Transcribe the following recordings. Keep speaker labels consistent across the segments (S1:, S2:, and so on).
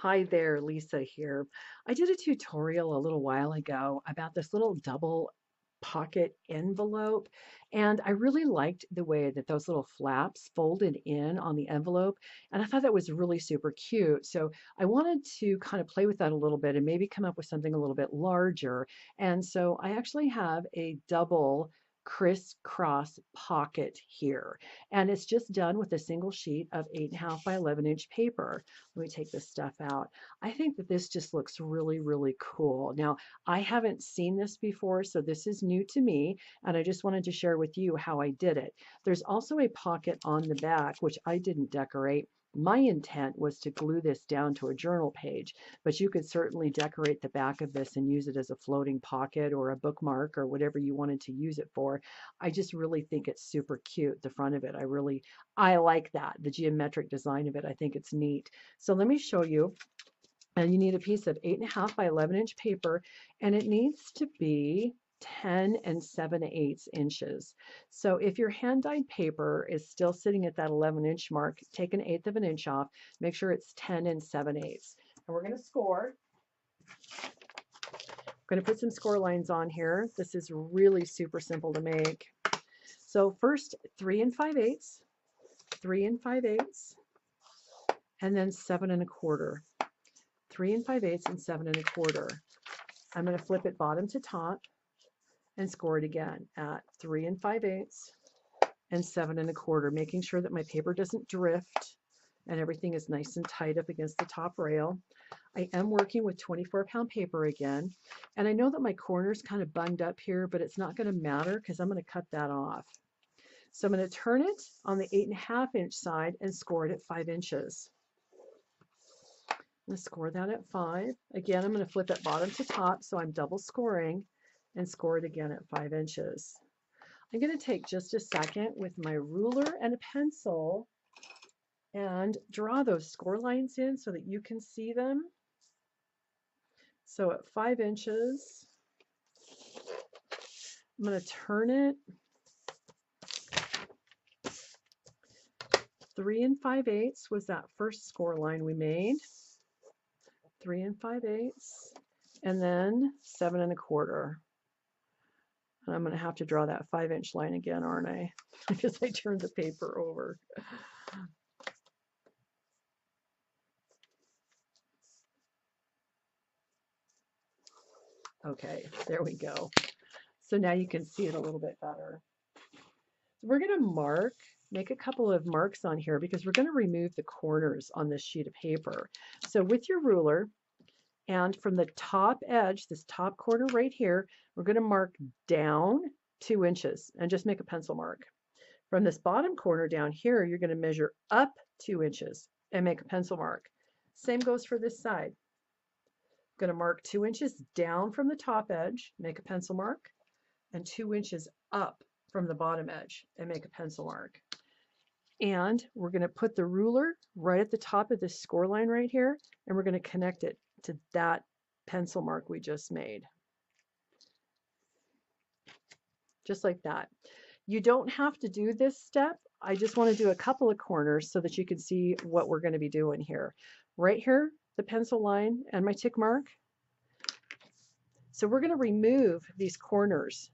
S1: Hi there, Lisa here. I did a tutorial a little while ago about this little double pocket envelope, and I really liked the way that those little flaps folded in on the envelope, and I thought that was really super cute. So I wanted to kind of play with that a little bit and maybe come up with something a little bit larger. And so I actually have a double crisscross pocket here, and it's just done with a single sheet of 8.5 by 11-inch paper. Let me take this stuff out. I think that this just looks really, really cool. Now, I haven't seen this before, so this is new to me, and I just wanted to share with you how I did it. There's also a pocket on the back, which I didn't decorate. My intent was to glue this down to a journal page, but you could certainly decorate the back of this and use it as a floating pocket or a bookmark or whatever you wanted to use it for. I just really think it's super cute, the front of it. I like that, the geometric design of it. I think it's neat. So let me show you. And you need a piece of 8.5 by 11-inch paper, and it needs to be 10 and 7/8 inches. So if your hand dyed paper is still sitting at that 11-inch mark, take an eighth of an inch off, make sure it's 10 and 7/8. And we're going to score. I'm going to put some score lines on here. This is really super simple to make. So first 3 and 5/8, 3 and 5/8, and then 7 1/4. 3 and 5/8 and 7 1/4. I'm going to flip it bottom to top and score it again at 3 and 5/8 and 7 1/4, making sure that my paper doesn't drift and everything is nice and tight up against the top rail. I am working with 24-pound paper again, and I know that my corner's kind of bunged up here, but it's not going to matter because I'm going to cut that off. So I'm going to turn it on the 8.5-inch side and score it at 5 inches. I'm going to score that at 5. Again, I'm going to flip it bottom to top, so I'm double scoring and score it again at 5 inches. I'm going to take just a second with my ruler and a pencil and draw those score lines in so that you can see them. So at 5 inches, I'm going to turn it 3 and 5/8 was that first score line we made. 3 and 5/8, and then 7 1/4. And I'm going to have to draw that 5-inch line again, aren't I? Because I turned the paper over. Okay, there we go. So now you can see it a little bit better. So we're going to make a couple of marks on here because we're going to remove the corners on this sheet of paper. So with your ruler, and from the top edge, this top corner right here, we're going to mark down 2 inches and just make a pencil mark. From this bottom corner down here, you're going to measure up 2 inches and make a pencil mark. Same goes for this side. I'm going to mark 2 inches down from the top edge, make a pencil mark, and 2 inches up from the bottom edge and make a pencil mark. And we're going to put the ruler right at the top of this score line right here, and we're going to connect it to that pencil mark we just made. Just like that. You don't have to do this step. I just want to do a couple of corners so that you can see what we're going to be doing here. Right here, the pencil line and my tick mark. So we're going to remove these corners.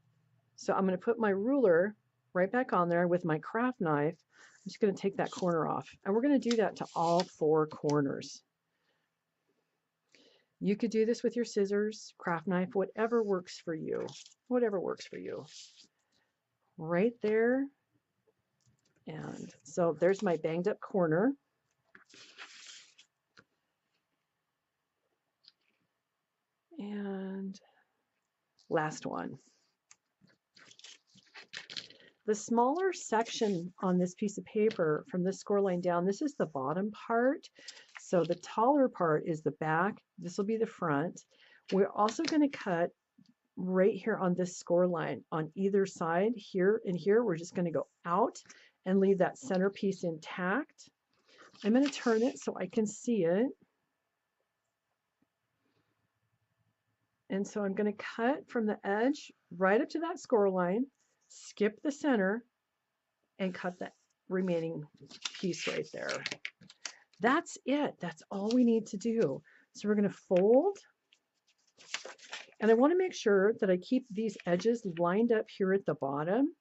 S1: So I'm going to put my ruler right back on there with my craft knife. I'm just going to take that corner off. And we're going to do that to all 4 corners. You could do this with your scissors, craft knife, whatever works for you. Whatever works for you. Right there. And so there's my banged up corner. And last one. The smaller section on this piece of paper from this score line down, this is the bottom part. So the taller part is the back. This will be the front. We're also going to cut right here on this score line on either side, here and here. We're just going to go out and leave that center piece intact. I'm going to turn it so I can see it. And so I'm going to cut from the edge right up to that score line, skip the center, and cut that remaining piece right there. That's it. That's all we need to do. So we're going to fold, and I want to make sure that I keep these edges lined up here at the bottom,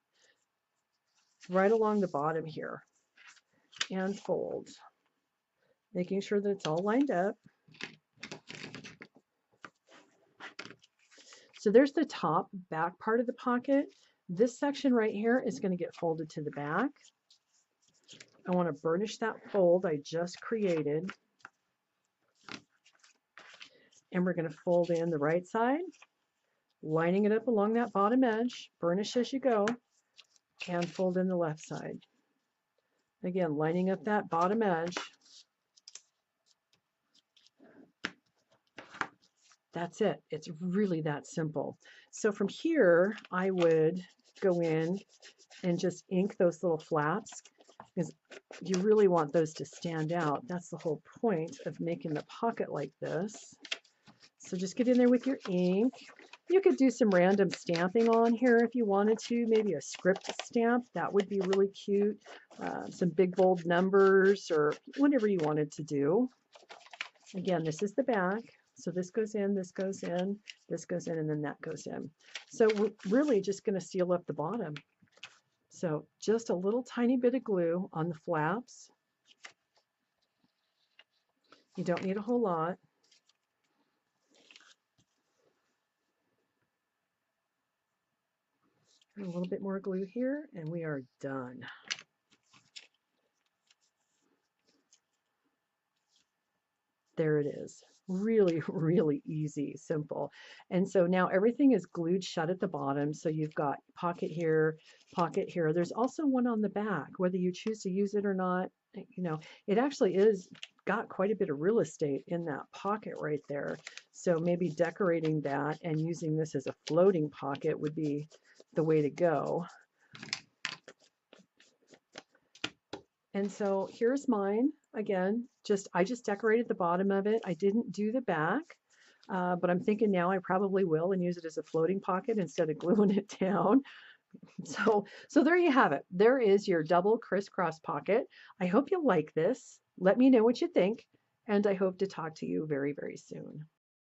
S1: right along the bottom here, and fold, making sure that it's all lined up. So there's the top back part of the pocket. This section right here is going to get folded to the back. I want to burnish that fold I just created. And we're going to fold in the right side, lining it up along that bottom edge, burnish as you go, and fold in the left side. Again, lining up that bottom edge. That's it. It's really that simple. So from here, I would go in and just ink those little flaps, because you really want those to stand out. That's the whole point of making the pocket like this. So just get in there with your ink. You could do some random stamping on here if you wanted to, maybe a script stamp. That would be really cute. Some big bold numbers or whatever you wanted to do. Again, this is the back. So this goes in, this goes in, this goes in, and then that goes in. So we're really just going to seal up the bottom. So just a little tiny bit of glue on the flaps. You don't need a whole lot. A little bit more glue here, and we are done. There it is. Really, really easy, simple. And so now everything is glued shut at the bottom. So you've got pocket here, pocket here. There's also one on the back, whether you choose to use it or not. You know, it actually is got quite a bit of real estate in that pocket right there. So maybe decorating that and using this as a floating pocket would be the way to go. And so here's mine. Again, I just decorated the bottom of it. I didn't do the back, but I'm thinking now I probably will and use it as a floating pocket instead of gluing it down. So there you have it. There is your double crisscross pocket. I hope you like this. Let me know what you think, and I hope to talk to you very, very soon.